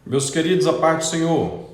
Meus queridos, a paz do Senhor,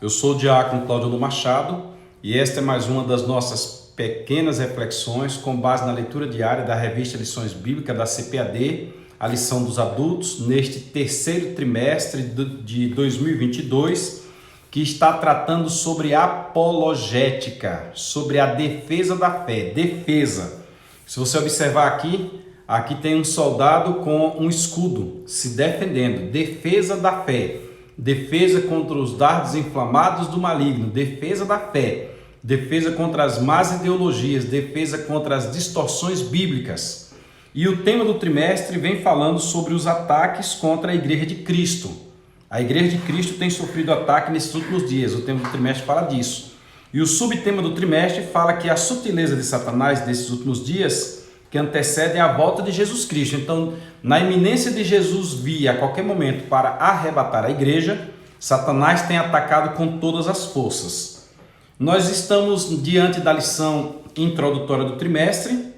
eu sou o diácono Cláudio Machado e esta é mais uma das nossas pequenas reflexões com base na leitura diária da revista Lições Bíblicas da CPAD, a lição dos adultos, neste terceiro trimestre de 2022, que está tratando sobre apologética, sobre a defesa da fé, defesa. Se você observar aqui tem um soldado com um escudo se defendendo, defesa da fé. Defesa contra os dardos inflamados do maligno, defesa da fé, defesa contra as más ideologias, defesa contra as distorções bíblicas. E o tema do trimestre vem falando sobre os ataques contra a Igreja de Cristo. A Igreja de Cristo tem sofrido ataque nesses últimos dias, o tema do trimestre fala disso. E o subtema do trimestre fala que a sutileza de Satanás desses últimos dias que antecedem a volta de Jesus Cristo. Então, na iminência de Jesus vir a qualquer momento para arrebatar a igreja, Satanás tem atacado com todas as forças. Nós estamos diante da lição introdutória do trimestre.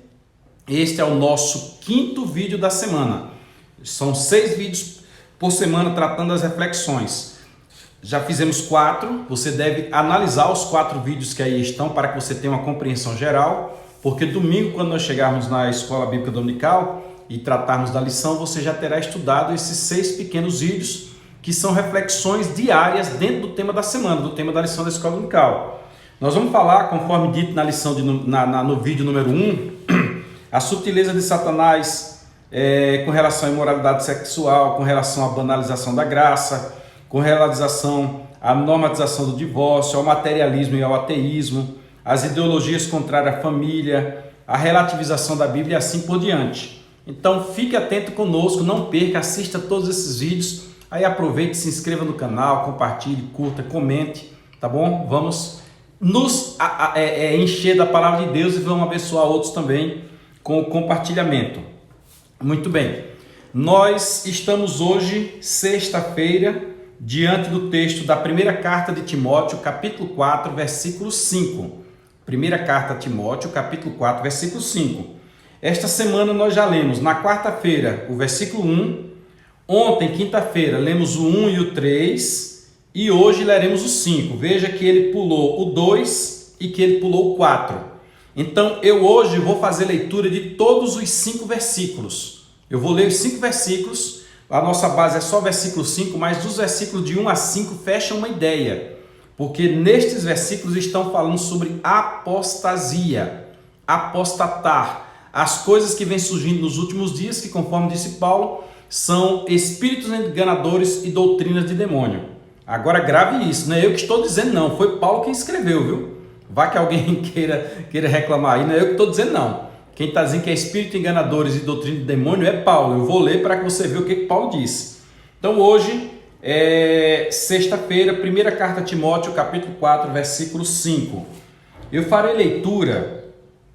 Este é o nosso quinto vídeo da semana. São 6 vídeos por semana tratando as reflexões. Já fizemos 4, você deve analisar os 4 vídeos que aí estão para que você tenha uma compreensão geral. Porque domingo, quando nós chegarmos na Escola Bíblica Dominical e tratarmos da lição, você já terá estudado esses 6 pequenos vídeos que são reflexões diárias dentro do tema da semana, do tema da lição da Escola Dominical. Nós vamos falar, conforme dito na lição no vídeo número 1, a sutileza de Satanás com relação à imoralidade sexual, com relação à banalização da graça, com relação à normatização do divórcio, ao materialismo e ao ateísmo, as ideologias contrárias à família, a relativização da Bíblia e assim por diante. Então fique atento conosco, não perca, assista todos esses vídeos, aí aproveite, se inscreva no canal, compartilhe, curta, comente, tá bom? Vamos nos encher da palavra de Deus e vamos abençoar outros também com o compartilhamento. Muito bem, nós estamos hoje, sexta-feira, diante do texto da primeira carta de Timóteo, capítulo 4, versículo 5. Primeira carta a Timóteo, capítulo 4, versículo 5. Esta semana nós já lemos na quarta-feira o versículo 1, ontem, quinta-feira, lemos o 1 e o 3 e hoje leremos o 5. Veja que ele pulou o 2 e que ele pulou o 4. Então eu hoje vou fazer leitura de todos os 5 versículos. Eu vou ler os 5 versículos, a nossa base é só o versículo 5, mas dos versículos de 1 a 5 fecha uma ideia. Porque nestes versículos estão falando sobre apostasia, apostatar, as coisas que vêm surgindo nos últimos dias, que conforme disse Paulo, são espíritos enganadores e doutrinas de demônio. Agora grave isso, não é eu que estou dizendo não, foi Paulo quem escreveu, viu? Vá que alguém queira reclamar aí, não é eu que estou dizendo não. Quem está dizendo que é espírito enganadores e doutrina de demônio é Paulo. Eu vou ler para que você veja o que Paulo disse. Então hoje sexta-feira, primeira carta a Timóteo, capítulo 4, versículo 5. Eu farei leitura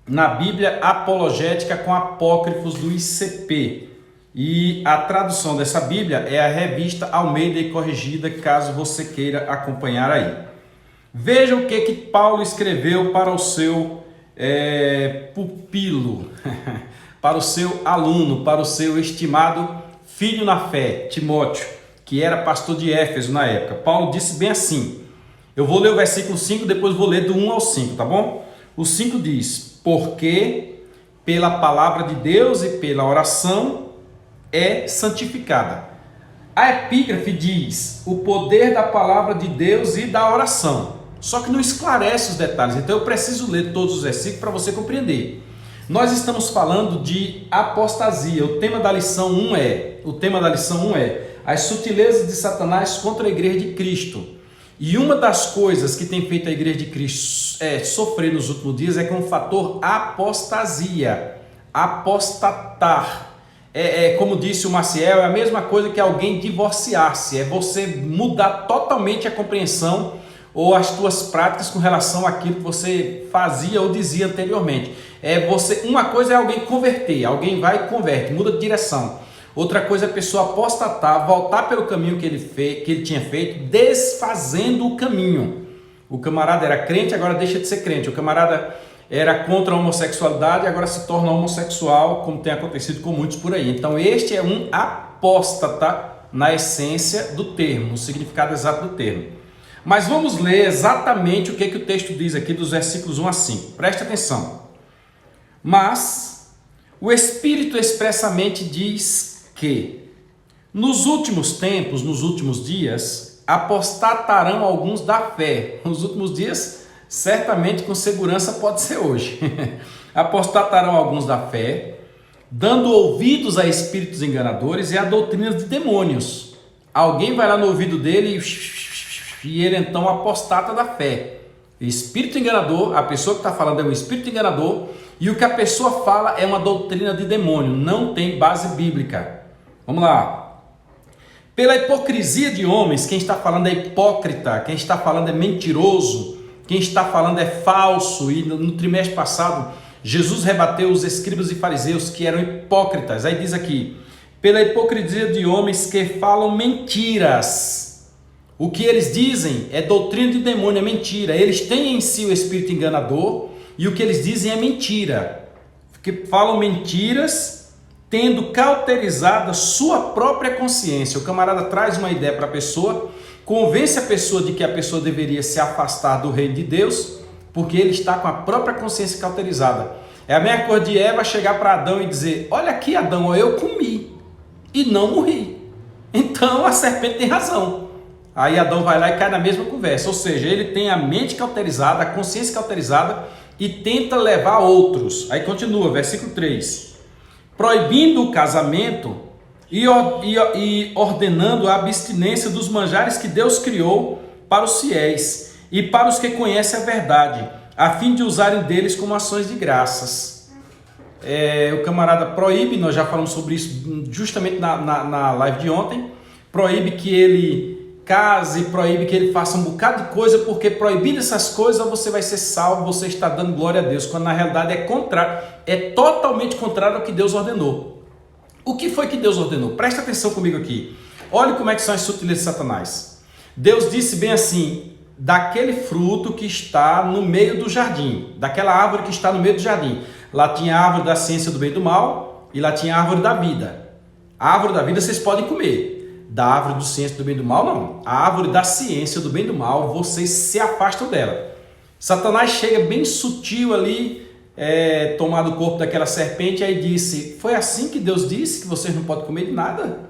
na Bíblia apologética com apócrifos do ICP. E a tradução dessa Bíblia é a Revista Almeida e Corrigida, caso você queira acompanhar aí. Veja o que Paulo escreveu para o seu pupilo, para o seu aluno, para o seu estimado filho na fé, Timóteo, que era pastor de Éfeso na época. Paulo disse bem assim, eu vou ler o versículo 5, depois vou ler do 1 ao 5, tá bom? O 5 diz, porque pela palavra de Deus e pela oração é santificada. A epígrafe diz, o poder da palavra de Deus e da oração. Só que não esclarece os detalhes, então eu preciso ler todos os versículos para você compreender. Nós estamos falando de apostasia, o tema da lição 1 é as sutilezas de Satanás contra a Igreja de Cristo. E uma das coisas que tem feito a Igreja de Cristo sofrer nos últimos dias é com o fator apostasia, apostatar. Como disse o Maciel, é a mesma coisa que alguém divorciar-se, é você mudar totalmente a compreensão ou as tuas práticas com relação àquilo que você fazia ou dizia anteriormente. Uma coisa é alguém converter, alguém vai e converte, muda de direção. Outra coisa é a pessoa apostatar, voltar pelo caminho que ele tinha feito, desfazendo o caminho. O camarada era crente, agora deixa de ser crente. O camarada era contra a homossexualidade, agora se torna homossexual, como tem acontecido com muitos por aí. Então este é um apóstata na essência do termo, no significado exato do termo. Mas vamos ler exatamente o que o texto diz aqui dos versículos 1 a 5. Preste atenção. Mas o Espírito expressamente diz que nos últimos tempos, nos últimos dias, apostatarão alguns da fé. Nos últimos dias, certamente com segurança pode ser hoje. Apostatarão alguns da fé, dando ouvidos a espíritos enganadores e a doutrinas de demônios. Alguém vai lá no ouvido dele e ele então apostata da fé. Espírito enganador, a pessoa que está falando é um espírito enganador e o que a pessoa fala é uma doutrina de demônio, não tem base bíblica. Vamos lá. Pela hipocrisia de homens, quem está falando é hipócrita, quem está falando é mentiroso, quem está falando é falso. E no trimestre passado, Jesus rebateu os escribas e fariseus que eram hipócritas. Aí diz aqui, pela hipocrisia de homens que falam mentiras. O que eles dizem é doutrina de demônio, é mentira. Eles têm em si o espírito enganador e o que eles dizem é mentira. Porque falam mentiras, tendo cauterizada sua própria consciência. O camarada traz uma ideia para a pessoa, convence a pessoa de que a pessoa deveria se afastar do reino de Deus, porque ele está com a própria consciência cauterizada. É a mesma coisa de Eva chegar para Adão e dizer, olha aqui Adão, eu comi e não morri. Então a serpente tem razão. Aí Adão vai lá e cai na mesma conversa, ou seja, ele tem a mente cauterizada, a consciência cauterizada e tenta levar outros. Aí continua, versículo 3. Proibindo o casamento e ordenando a abstinência dos manjares que Deus criou para os fiéis e para os que conhecem a verdade, a fim de usarem deles como ações de graças. O camarada proíbe, nós já falamos sobre isso justamente na live de ontem, proíbe que ele case, proíbe que ele faça um bocado de coisa, porque proibindo essas coisas você vai ser salvo, você está dando glória a Deus, quando na realidade é contrário, é totalmente contrário ao que Deus ordenou. O que foi que Deus ordenou? Presta atenção comigo aqui. Olha como é que são as sutilezas de Satanás. Deus disse bem assim, daquele fruto que está no meio do jardim, daquela árvore que está no meio do jardim. Lá tinha a árvore da ciência do bem e do mal e lá tinha a árvore da vida. A árvore da vida vocês podem comer. Da árvore do ciência do bem e do mal, não. A árvore da ciência do bem e do mal, vocês se afastam dela. Satanás chega bem sutil ali, tomado o corpo daquela serpente, aí disse, foi assim que Deus disse que vocês não podem comer de nada?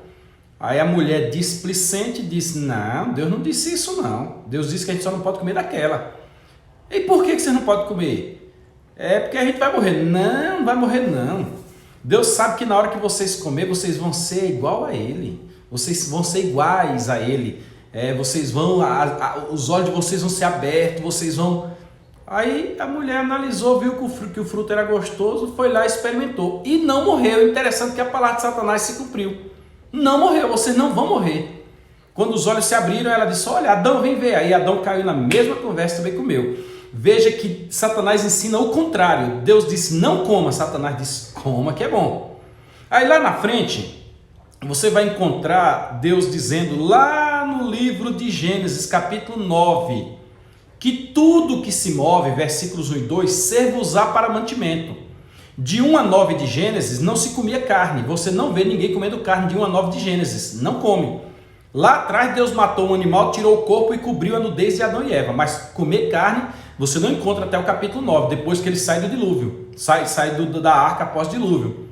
Aí a mulher displicente disse, não, Deus não disse isso não. Deus disse que a gente só não pode comer daquela. E por que você não pode comer? É porque a gente vai morrer. Não, não vai morrer não. Deus sabe que na hora que vocês comer, vocês vão ser igual a Ele. Vocês vão ser iguais a Ele, vocês vão, os olhos de vocês vão ser abertos, vocês vão... Aí a mulher analisou, viu que o fruto era gostoso, foi lá e experimentou e não morreu. Interessante que a palavra de Satanás se cumpriu. Não morreu, vocês não vão morrer. Quando os olhos se abriram, ela disse, olha, Adão, vem ver. Aí Adão caiu na mesma conversa, também comeu. Veja que Satanás ensina o contrário. Deus disse, não coma. Satanás disse, coma que é bom. Aí lá na frente... você vai encontrar Deus dizendo lá no livro de Gênesis, capítulo 9, que tudo que se move, versículos 1 e 2, serve-usar para mantimento. De 1 a 9 de Gênesis não se comia carne, você não vê ninguém comendo carne de 1 a 9 de Gênesis, não come. Lá atrás Deus matou um animal, tirou o corpo e cobriu a nudez de Adão e Eva, mas comer carne você não encontra até o capítulo 9, depois que ele sai do dilúvio, sai da arca após o dilúvio.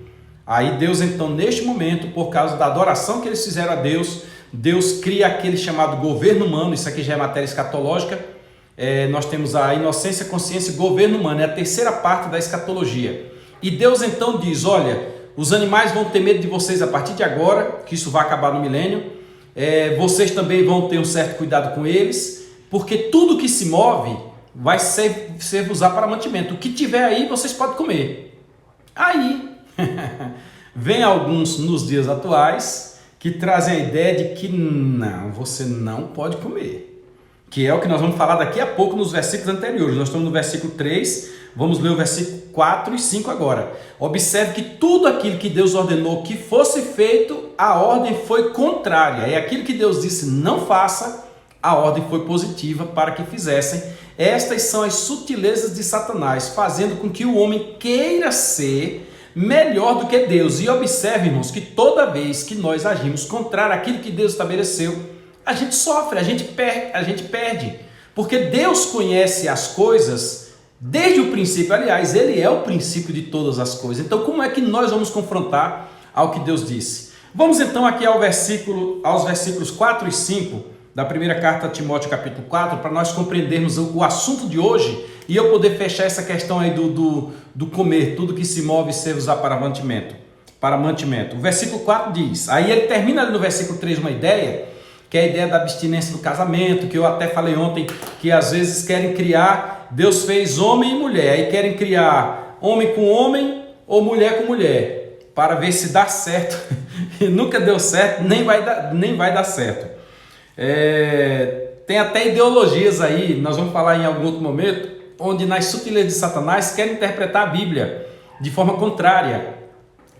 Aí Deus então neste momento, por causa da adoração que eles fizeram a Deus, Deus cria aquele chamado governo humano, isso aqui já é matéria escatológica, nós temos a inocência, consciência e governo humano, é a terceira parte da escatologia. E Deus então diz, olha, os animais vão ter medo de vocês a partir de agora, que isso vai acabar no milênio, vocês também vão ter um certo cuidado com eles, porque tudo que se move vai ser usado para mantimento, o que tiver aí vocês podem comer. Aí... vem alguns nos dias atuais que trazem a ideia de que não, você não pode comer, que é o que nós vamos falar daqui a pouco nos versículos anteriores. Nós estamos no versículo 3, vamos ler o versículo 4 e 5 agora. Observe que tudo aquilo que Deus ordenou que fosse feito, a ordem foi contrária, e aquilo que Deus disse não faça, a ordem foi positiva para que fizessem. Estas são as sutilezas de Satanás, fazendo com que o homem queira ser melhor do que Deus. E observe, irmãos, que toda vez que nós agimos contrário àquilo que Deus estabeleceu, a gente sofre, a gente perde. Porque Deus conhece as coisas desde o princípio. Aliás, Ele é o princípio de todas as coisas. Então, como é que nós vamos confrontar ao que Deus disse? Vamos então aqui aos versículos 4 e 5 da primeira carta a Timóteo, capítulo 4, para nós compreendermos o assunto de hoje e eu poder fechar essa questão aí do comer, tudo que se move e ser usado para mantimento. O versículo 4 diz, aí ele termina ali no versículo 3 uma ideia, que é a ideia da abstinência do casamento, que eu até falei ontem, que às vezes querem criar, Deus fez homem e mulher, aí querem criar homem com homem ou mulher com mulher, para ver se dá certo, e nunca deu certo, nem vai dar certo. Tem até ideologias aí, nós vamos falar em algum outro momento, onde nas sutilezas de Satanás querem interpretar a Bíblia de forma contrária.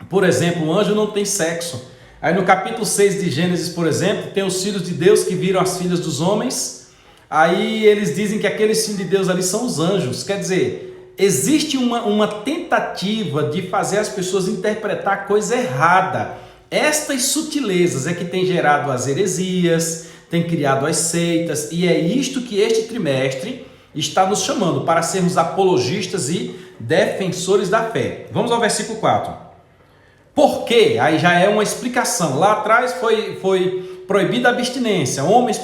Por exemplo, o anjo não tem sexo. Aí no capítulo 6 de Gênesis, por exemplo, tem os filhos de Deus que viram as filhas dos homens. Aí eles dizem que aqueles filhos de Deus ali são os anjos. Quer dizer, existe uma tentativa de fazer as pessoas interpretar a coisa errada. Estas sutilezas é que tem gerado as heresias, tem criado as seitas, e é isto que este trimestre está nos chamando, para sermos apologistas e defensores da fé. Vamos ao versículo 4. Por quê? Aí já é uma explicação. Lá atrás foi proibida a abstinência. Homens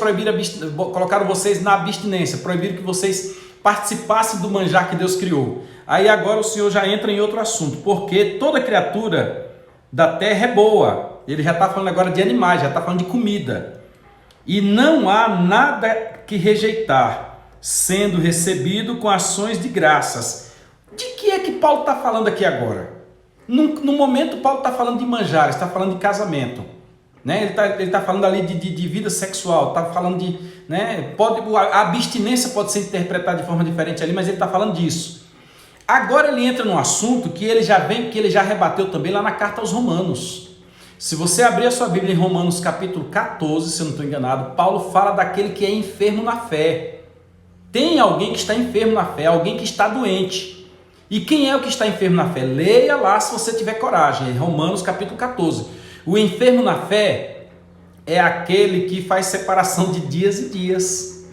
colocaram vocês na abstinência, proibiram que vocês participassem do manjar que Deus criou. Aí agora o Senhor já entra em outro assunto, porque toda criatura da terra é boa. Ele já está falando agora de animais, já está falando de comida. E não há nada que rejeitar, sendo recebido com ações de graças. De que é que Paulo está falando aqui agora? No momento, Paulo está falando de manjar, está falando de casamento. Né? Ele está falando ali de vida sexual, está falando de... Né? A abstinência pode ser interpretada de forma diferente ali, mas ele está falando disso. Agora ele entra num assunto que ele já rebateu também lá na carta aos Romanos. Se você abrir a sua Bíblia em Romanos capítulo 14, se eu não estou enganado, Paulo fala daquele que é enfermo na fé. Tem alguém que está enfermo na fé, alguém que está doente. E quem é o que está enfermo na fé? Leia lá se você tiver coragem, em Romanos capítulo 14. O enfermo na fé é aquele que faz separação de dias e dias.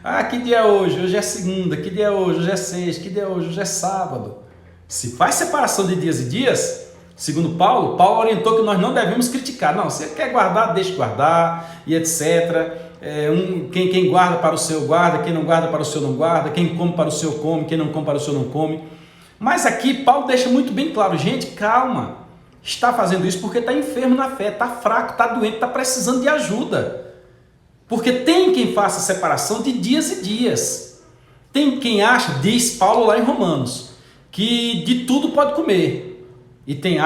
Ah, que dia é hoje? Hoje é segunda. Que dia é hoje? Hoje é sexta. Que dia é hoje? Hoje é sábado. Se faz separação de dias e dias, segundo Paulo orientou que nós não devemos criticar. Não, se quer guardar, deixe guardar e etc. Quem guarda para o seu guarda, quem não guarda para o seu não guarda, quem come para o seu come, quem não come para o seu não come. Mas aqui Paulo deixa muito bem claro, gente, calma, está fazendo isso porque está enfermo na fé, está fraco, está doente, está precisando de ajuda. Porque tem quem faça separação de dias e dias. Tem quem acha, diz Paulo lá em Romanos, que de tudo pode comer. E tem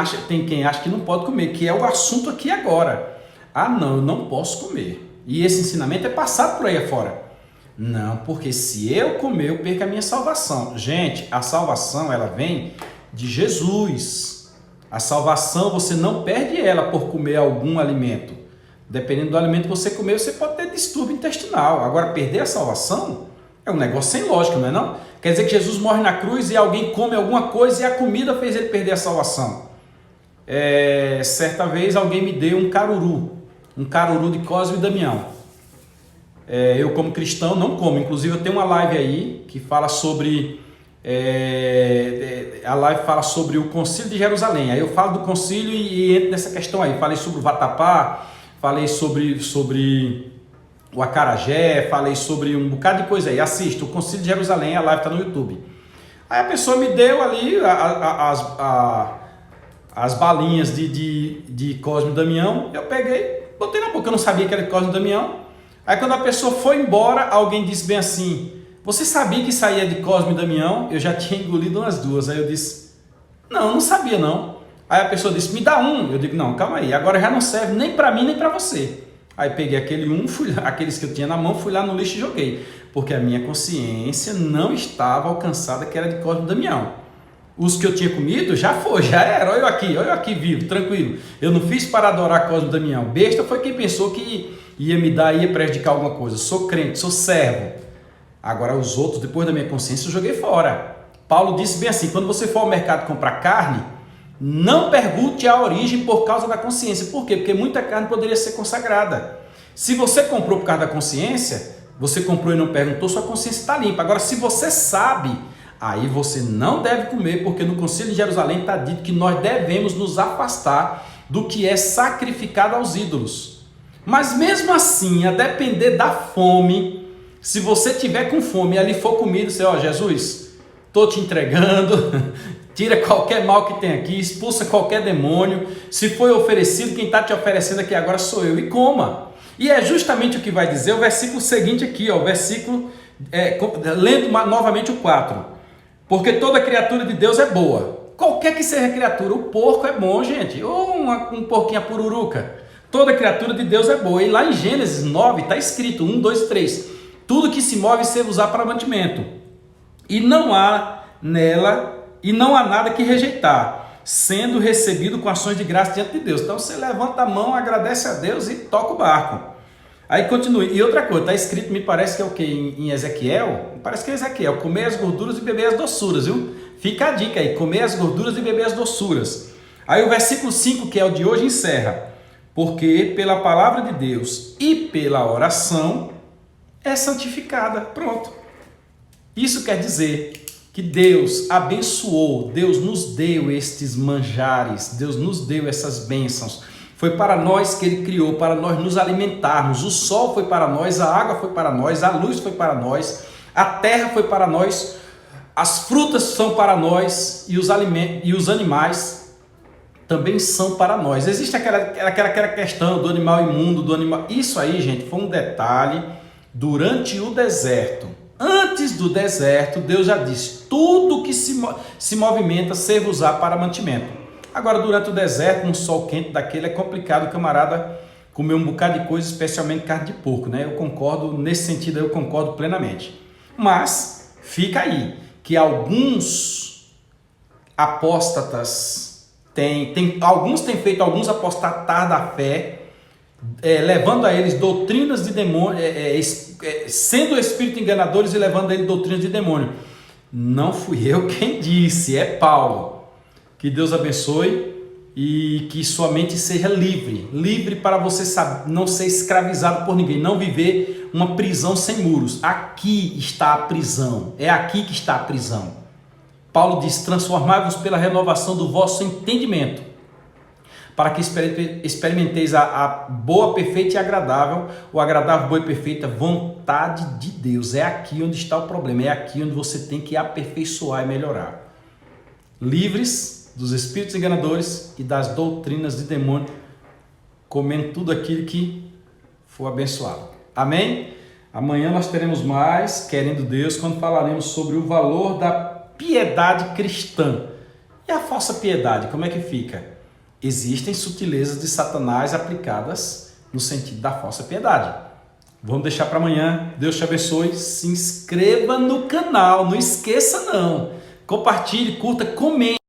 quem acha que não pode comer, que é o assunto aqui agora. Ah não, eu não posso comer. E esse ensinamento é passado por aí afora. Não, porque se eu comer, eu perco a minha salvação. Gente, a salvação ela vem de Jesus. A salvação você não perde ela por comer algum alimento. Dependendo do alimento que você comer, você pode ter distúrbio intestinal. Agora, perder a salvação é um negócio sem lógica, não é não? Quer dizer que Jesus morre na cruz e alguém come alguma coisa e a comida fez ele perder a salvação. Certa vez alguém me deu um caruru de Cosme e Damião. Eu como cristão não como, inclusive eu tenho uma live aí que fala sobre a live fala sobre o concílio de Jerusalém. Aí eu falo do concílio e entro nessa questão aí. Falei sobre o vatapá, falei sobre o acarajé, falei sobre um bocado de coisa aí. Assista, o concílio de Jerusalém, a live está no YouTube. Aí a pessoa me deu ali as balinhas de Cosme e Damião. Eu peguei, botei na boca, eu não sabia que era de Cosme e Damião. Aí quando a pessoa foi embora, alguém disse bem assim: você sabia que isso aí é de Cosme e Damião? Eu já tinha engolido umas duas. Aí eu disse: não sabia não. Aí a pessoa disse: me dá um. Eu digo: não, calma aí, agora já não serve nem para mim nem para você. Aí peguei aqueles que eu tinha na mão, fui lá no lixo e joguei, porque a minha consciência não estava alcançada que era de Cosme e Damião. Os que eu tinha comido já era. Olha eu aqui vivo, tranquilo. Eu não fiz para adorar Cosme e Damião. Besta foi quem pensou que ia me dar, ia prejudicar alguma coisa. Sou crente, sou servo. Agora os outros, depois da minha consciência, eu joguei fora. Paulo disse bem assim: quando você for ao mercado comprar carne, Não pergunte a origem por causa da consciência. Por quê? Porque muita carne poderia ser consagrada. Se você comprou por causa da consciência, você comprou e não perguntou, sua consciência está limpa. Agora, se você sabe, aí você não deve comer, porque no Concílio de Jerusalém está dito que nós devemos nos afastar do que é sacrificado aos ídolos. Mas mesmo assim, a depender da fome, se você tiver com fome e ali for comida, você, ó, Jesus, estou te entregando, tira qualquer mal que tem aqui, expulsa qualquer demônio, se foi oferecido, quem está te oferecendo aqui agora sou eu, e coma. E é justamente o que vai dizer o versículo seguinte aqui, ó, o versículo, lendo novamente o 4. Porque toda criatura de Deus é boa. Qualquer que seja a criatura, o porco é bom, gente, ou um porquinho a pururuca. Toda criatura de Deus é boa. E lá em Gênesis 9 está escrito, 1, 2, 3, tudo que se move serve usar para mantimento. E não há nada que rejeitar, sendo recebido com ações de graça diante de Deus. Então você levanta a mão, agradece a Deus e toca o barco. Aí continua. E outra coisa, está escrito, me parece que é o que? Em Ezequiel? Parece que é Ezequiel, comer as gorduras e beber as doçuras, viu? Fica a dica aí, comer as gorduras e beber as doçuras. Aí o versículo 5, que é o de hoje, encerra. Porque pela palavra de Deus e pela oração é santificada. Pronto. Isso quer dizer que Deus abençoou, Deus nos deu estes manjares, Deus nos deu essas bênçãos. Foi para nós que Ele criou, para nós nos alimentarmos. O sol foi para nós, a água foi para nós, a luz foi para nós, a terra foi para nós, as frutas são para nós e os animais também são para nós. Existe aquela questão do animal imundo, do animal... Isso aí, gente, foi um detalhe durante o deserto. Antes do deserto, Deus já disse, tudo que se movimenta serve usar para mantimento. Agora, durante o deserto, num sol quente daquele, é complicado o camarada comer um bocado de coisa, especialmente carne de porco, né? Eu concordo, nesse sentido eu concordo plenamente. Mas, fica aí, que alguns apóstatas alguns têm feito alguns apostatar da fé, levando a eles doutrinas de demônio, sendo espírito enganadores e levando a eles doutrinas de demônio. Não fui eu quem disse, é Paulo. Que Deus abençoe e que sua mente seja livre para você não ser escravizado por ninguém, não viver uma prisão sem muros. Aqui está a prisão, é aqui que está a prisão. Paulo diz, transformai-vos pela renovação do vosso entendimento, para que experimenteis a boa, perfeita e agradável, o agradável, boa e perfeita vontade de Deus. É aqui onde está o problema, é aqui onde você tem que aperfeiçoar e melhorar. Livres dos espíritos enganadores e das doutrinas de demônio, comendo tudo aquilo que for abençoado. Amém? Amanhã nós teremos mais, querendo Deus, quando falaremos sobre o valor da piedade cristã. E a falsa piedade, como é que fica? Existem sutilezas de Satanás aplicadas no sentido da falsa piedade. Vamos deixar para amanhã. Deus te abençoe. Se inscreva no canal, não esqueça não. Compartilhe, curta, comente.